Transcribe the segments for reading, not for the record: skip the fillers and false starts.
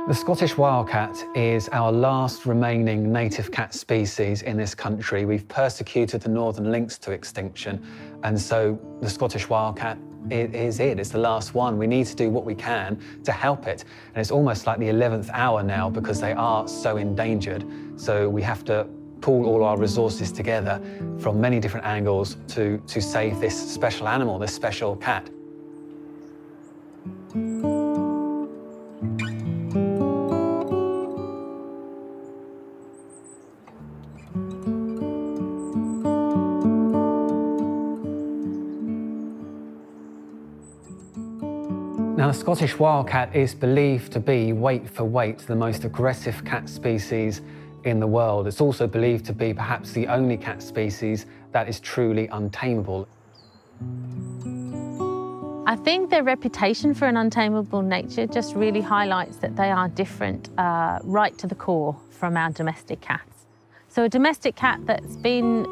The Scottish wildcat is our last remaining native cat species in this country. We've persecuted the northern lynx to extinction, and so the Scottish wildcat is it. It's the last one. We need to do what we can to help it. And it's almost like the 11th hour now because they are so endangered. So we have to pool all our resources together from many different angles to save this special animal, this special cat. Now, the Scottish wildcat is believed to be, weight for weight, the most aggressive cat species in the world. It's also believed to be perhaps the only cat species that is truly untamable. I think their reputation for an untamable nature just really highlights that they are different right to the core from our domestic cats. So a domestic cat that's been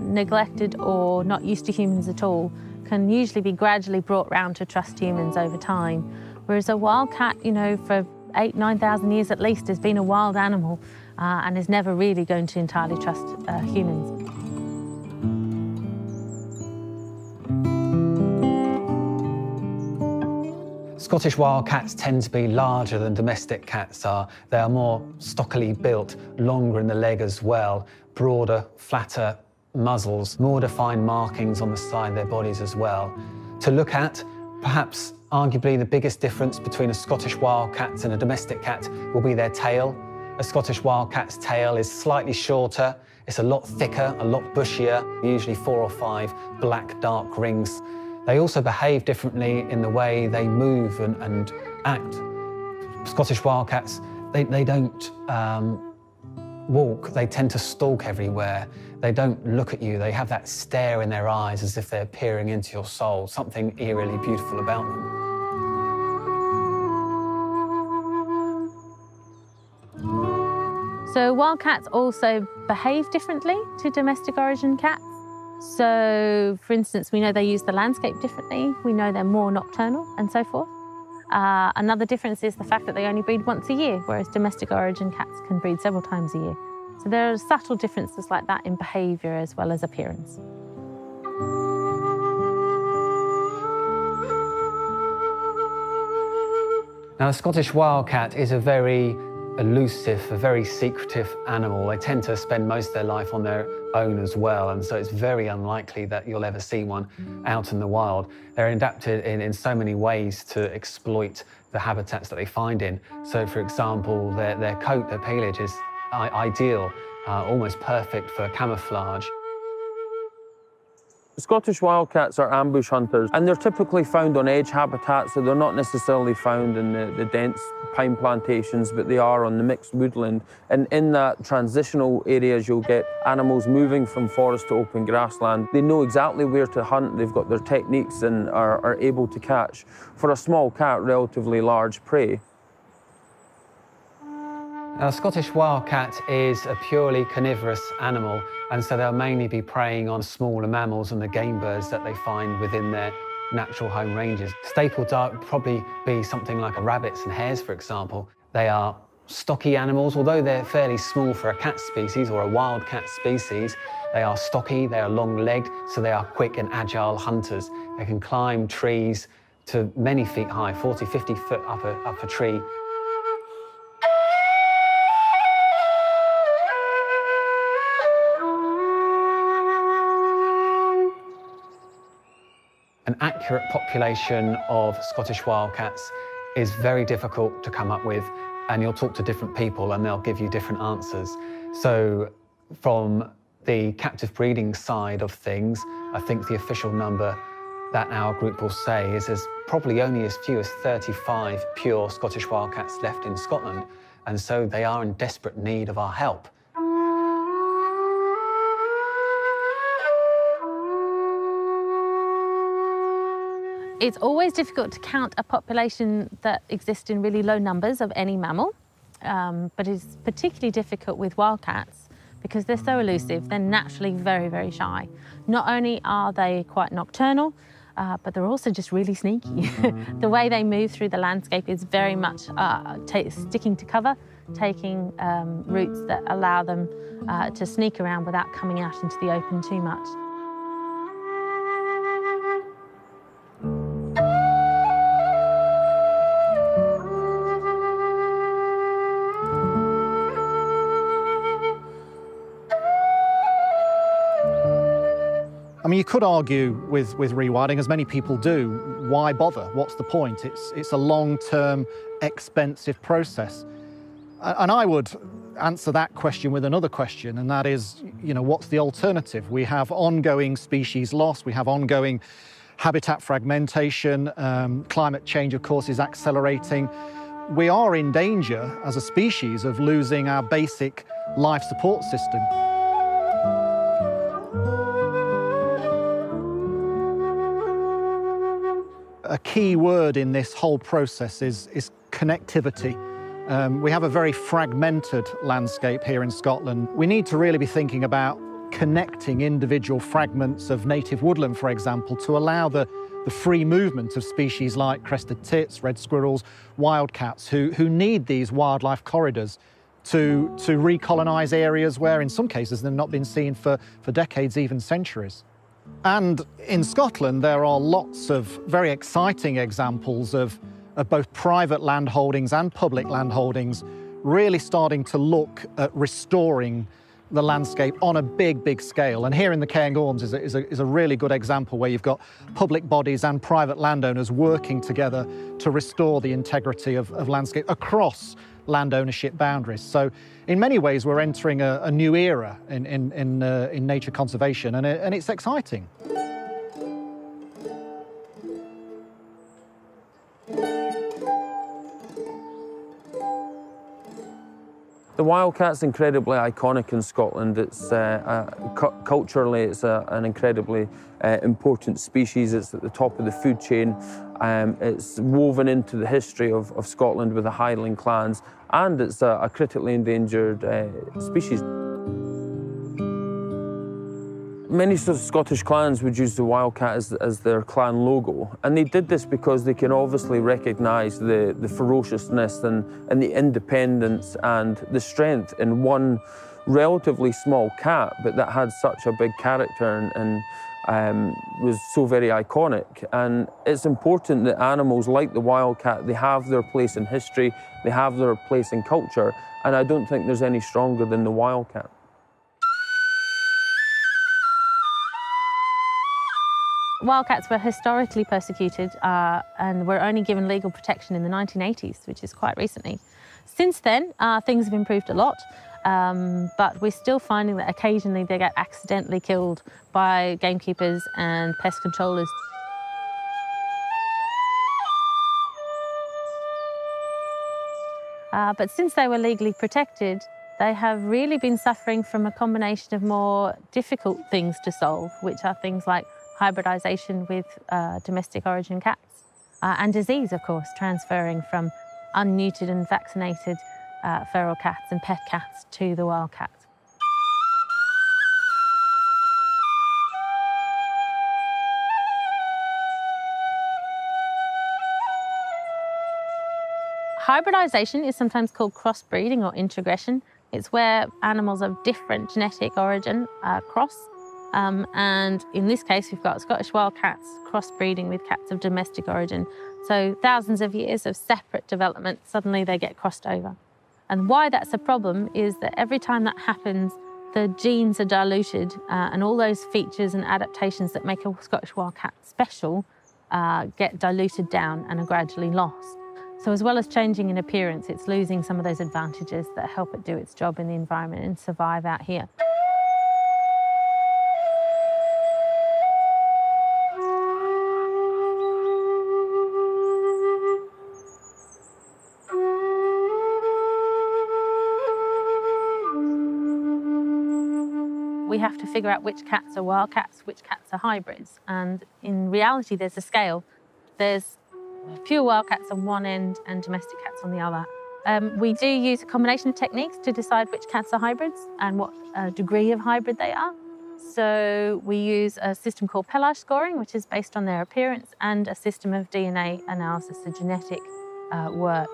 neglected or not used to humans at all can usually be gradually brought round to trust humans over time. Whereas a wild cat, you know, for 8,000 to 9,000 years at least, has been a wild animal and is never really going to entirely trust humans. Scottish wildcats tend to be larger than domestic cats are. They are more stockily built, longer in the leg as well, broader, flatter muzzles, more defined markings on the side of their bodies as well. To look at, perhaps arguably the biggest difference between a Scottish wildcat and a domestic cat will be their tail. A Scottish wildcat's tail is slightly shorter, it's a lot thicker, a lot bushier, usually 4 or 5 black dark rings. They also behave differently in the way they move and act. Scottish wildcats, they don't walk, they tend to stalk everywhere. They don't look at you, they have that stare in their eyes as if they're peering into your soul, something eerily beautiful about them. So wild cats also behave differently to domestic origin cats. So, for instance, we know they use the landscape differently, we know they're more nocturnal and so forth. Another difference is the fact that they only breed once a year, whereas domestic origin cats can breed several times a year. So there are subtle differences like that in behaviour as well as appearance. Now, the Scottish wildcat is a very elusive, a very secretive animal. They tend to spend most of their life on their own as well, and so it's very unlikely that you'll ever see one out in the wild. They're adapted in so many ways to exploit the habitats that they find in. So, for example, their coat, their pelage is ideal, almost perfect for camouflage. Scottish wildcats are ambush hunters, and they're typically found on edge habitats, so they're not necessarily found in the dense pine plantations, but they are on the mixed woodland. And in that transitional areas, you'll get animals moving from forest to open grassland. They know exactly where to hunt, they've got their techniques and are able to catch, for a small cat, relatively large prey. Now, a Scottish wildcat is a purely carnivorous animal, and so they'll mainly be preying on smaller mammals and the game birds that they find within their natural home ranges. Staple diet would probably be something like rabbits and hares, for example. They are stocky animals, although they're fairly small for a cat species or a wild cat species. They are stocky, they are long-legged, so they are quick and agile hunters. They can climb trees to many feet high, 40, 50 foot up a tree. An accurate population of Scottish wildcats is very difficult to come up with, and you'll talk to different people and they'll give you different answers. So from the captive breeding side of things, I think the official number that our group will say is there's probably only as few as 35 pure Scottish wildcats left in Scotland, and so they are in desperate need of our help. It's always difficult to count a population that exists in really low numbers of any mammal, but it's particularly difficult with wildcats because they're so elusive, they're naturally very, very shy. Not only are they quite nocturnal, but they're also just really sneaky. The way they move through the landscape is very much sticking to cover, taking routes that allow them to sneak around without coming out into the open too much. I mean, you could argue with rewilding, as many people do, why bother? What's the point? It's a long-term, expensive process. And I would answer that question with another question, and that is, you know, what's the alternative? We have ongoing species loss, we have ongoing habitat fragmentation, climate change, of course, is accelerating. We are in danger as a species of losing our basic life support system. A key word in this whole process is connectivity. We have a very fragmented landscape here in Scotland. We need to really be thinking about connecting individual fragments of native woodland, for example, to allow the free movement of species like crested tits, red squirrels, wildcats, who need these wildlife corridors to recolonise areas where, in some cases, they've not been seen for decades, even centuries. And in Scotland, there are lots of very exciting examples of both private land holdings and public land holdings really starting to look at restoring the landscape on a big scale. And here in the Cairngorms is a really good example where you've got public bodies and private landowners working together to restore the integrity of landscape across land ownership boundaries. So in many ways, we're entering a new era in nature conservation, and it's exciting. The wildcat's incredibly iconic in Scotland. It's culturally, it's an incredibly important species. It's at the top of the food chain. It's woven into the history of Scotland with the Highland clans, and it's a critically endangered species. Many Scottish clans would use the wildcat as their clan logo, and they did this because they can obviously recognise the ferociousness and the independence and the strength in one relatively small cat, but that had such a big character and was so very iconic. And it's important that animals like the wildcat, they have their place in history, they have their place in culture, and I don't think there's any stronger than the wildcat. Wildcats were historically persecuted and were only given legal protection in the 1980s, which is quite recently. Since then, things have improved a lot, but we're still finding that occasionally they get accidentally killed by gamekeepers and pest controllers. But since they were legally protected, they have really been suffering from a combination of more difficult things to solve, which are things like hybridisation with domestic origin cats, and disease, of course, transferring from unneutered and vaccinated feral cats and pet cats to the wild cats. Hybridisation is sometimes called crossbreeding or introgression. It's where animals of different genetic origin cross. And in this case, we've got Scottish wildcats crossbreeding with cats of domestic origin. So thousands of years of separate development, suddenly they get crossed over. And why that's a problem is that every time that happens, the genes are diluted and all those features and adaptations that make a Scottish wildcat special get diluted down and are gradually lost. So as well as changing in appearance, it's losing some of those advantages that help it do its job in the environment and survive out here. We have to figure out which cats are wildcats, which cats are hybrids. And in reality, there's a scale. There's pure wildcats on one end and domestic cats on the other. We do use a combination of techniques to decide which cats are hybrids and what degree of hybrid they are. So we use a system called pelage scoring, which is based on their appearance, and a system of DNA analysis, so genetic work.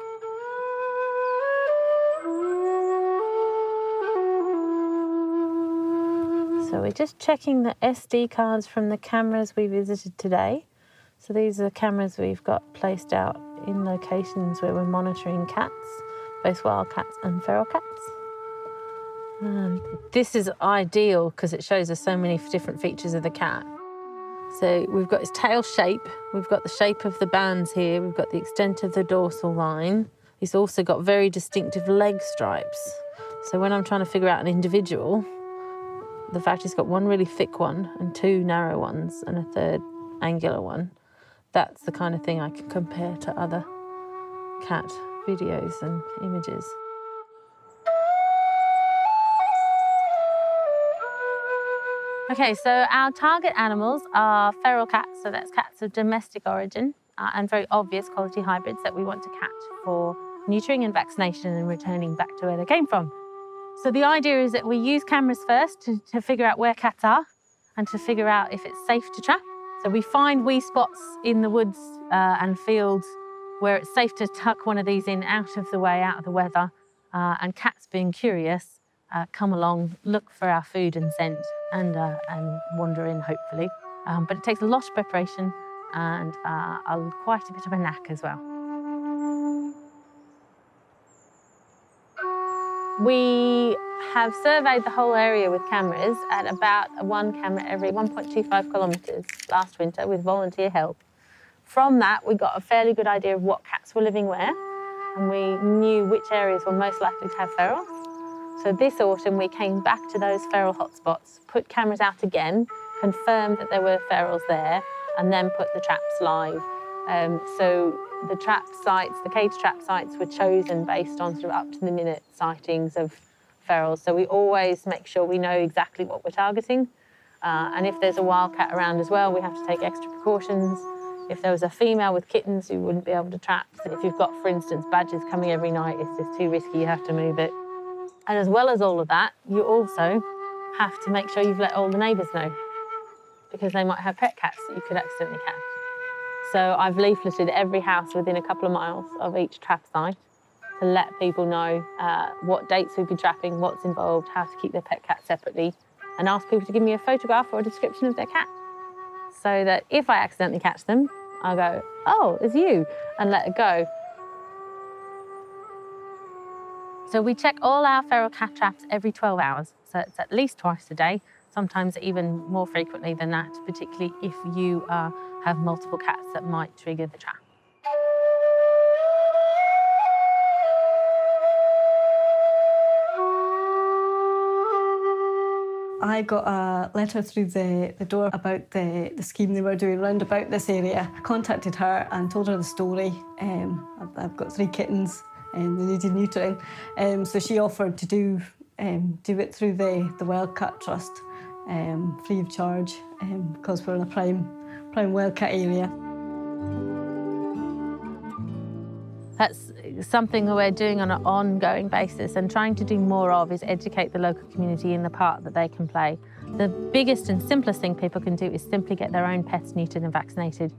So we're just checking the SD cards from the cameras we visited today. So these are the cameras we've got placed out in locations where we're monitoring cats, both wild cats and feral cats. This is ideal because it shows us so many different features of the cat. So we've got his tail shape, we've got the shape of the bands here, we've got the extent of the dorsal line. He's also got very distinctive leg stripes. So when I'm trying to figure out an individual, the fact he's got one really thick one and two narrow ones and a third angular one, that's the kind of thing I can compare to other cat videos and images. Okay, so our target animals are feral cats, so that's cats of domestic origin, and very obvious quality hybrids that we want to catch for neutering and vaccination and returning back to where they came from. So the idea is that we use cameras first to figure out where cats are and to figure out if it's safe to trap. So we find wee spots in the woods and fields where it's safe to tuck one of these in out of the way, out of the weather, and cats, being curious, come along, look for our food and scent, and wander in, hopefully. But it takes a lot of preparation and quite a bit of a knack as well. We have surveyed the whole area with cameras at about one camera every 1.25 kilometres last winter with volunteer help. From that, we got a fairly good idea of what cats were living where, and we knew which areas were most likely to have ferals. So this autumn, we came back to those feral hotspots, put cameras out again, confirmed that there were ferals there, and then put the traps live. So the trap sites, the cage trap sites, were chosen based on sort of up-to-the-minute sightings of ferals. So we always make sure we know exactly what we're targeting. And if there's a wildcat around as well, we have to take extra precautions. If there was a female with kittens, we wouldn't be able to trap. If you've got, for instance, badgers coming every night, it's just too risky, you have to move it. And as well as all of that, you also have to make sure you've let all the neighbours know, because they might have pet cats that you could accidentally catch. So I've leafleted every house within a couple of miles of each trap site to let people know what dates we'd be trapping, what's involved, how to keep their pet cat separately, and ask people to give me a photograph or a description of their cat, so that if I accidentally catch them, I'll go, oh, it's you, and let it go. So we check all our feral cat traps every 12 hours. So it's at least twice a day, sometimes even more frequently than that, particularly if you have multiple cats that might trigger the trap. I got a letter through the door about the scheme they were doing round about this area. I contacted her and told her the story. I've got 3 kittens and they needed neutering. So she offered to do it through the Wildcat Trust, free of charge, because we're in a prime wildcat area. That's something that we're doing on an ongoing basis, and trying to do more of is educate the local community in the part that they can play. The biggest and simplest thing people can do is simply get their own pets neutered and vaccinated.